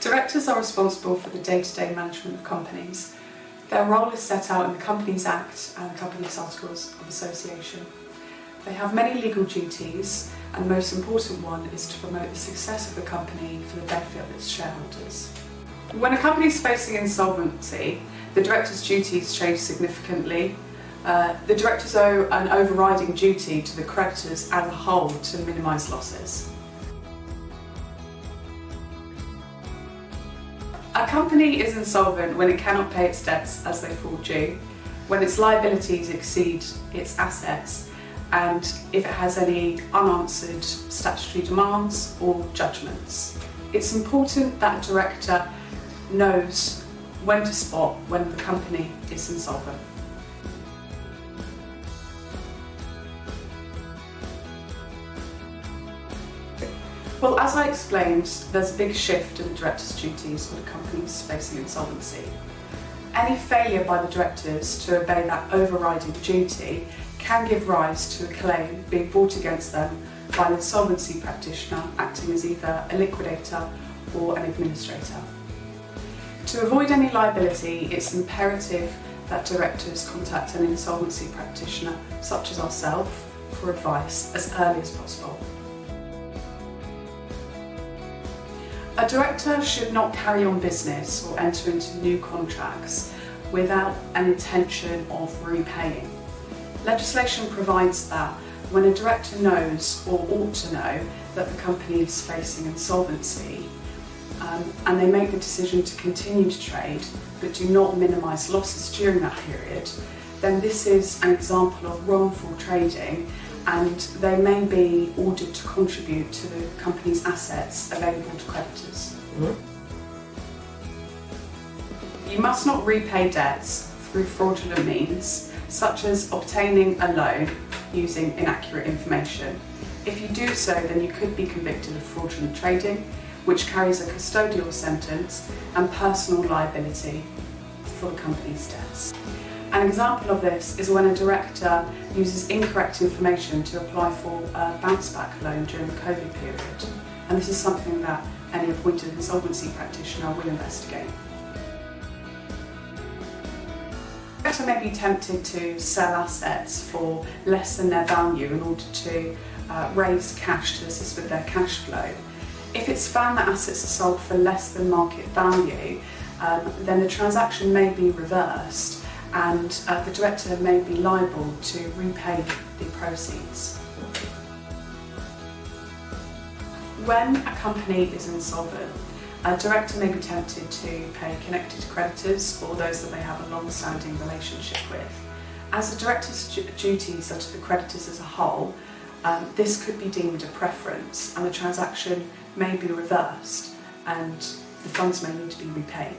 Directors are responsible for the day-to-day management of companies. Their role is set out in the Companies Act and the Companies Articles of Association. They have many legal duties, and the most important one is to promote the success of the company for the benefit of its shareholders. When a company is facing insolvency, the director's duties change significantly. The directors owe an overriding duty to the creditors as a whole to minimise losses. A company is insolvent when it cannot pay its debts as they fall due, when its liabilities exceed its assets, and if it has any unanswered statutory demands or judgments. It's important that a director knows when to spot when the company is insolvent. Well, as I explained, there's a big shift in the director's duties when a company is facing insolvency. Any failure by the directors to obey that overriding duty can give rise to a claim being brought against them by an insolvency practitioner acting as either a liquidator or an administrator. To avoid any liability, it's imperative that directors contact an insolvency practitioner, such as ourselves, for advice as early as possible. A director should not carry on business or enter into new contracts without an intention of repaying. Legislation provides that when a director knows or ought to know that the company is facing insolvency and they make the decision to continue to trade but do not minimise losses during that period, then this is an example of wrongful trading, and they may be ordered to contribute to the company's assets available to creditors. You must not repay debts through fraudulent means, such as obtaining a loan using inaccurate information. If you do so, then you could be convicted of fraudulent trading, which carries a custodial sentence and personal liability for the company's debts. An example of this is when a director uses incorrect information to apply for a bounce-back loan during the COVID period, and this is something that any appointed insolvency practitioner will investigate. A director may be tempted to sell assets for less than their value in order to raise cash to assist with their cash flow. If it's found that assets are sold for less than market value, then the transaction may be reversed, and the director may be liable to repay the proceeds. When a company is insolvent, a director may be tempted to pay connected creditors or those that they have a long-standing relationship with. As the director's duties are to the creditors as a whole, this could be deemed a preference, and the transaction may be reversed and the funds may need to be repaid.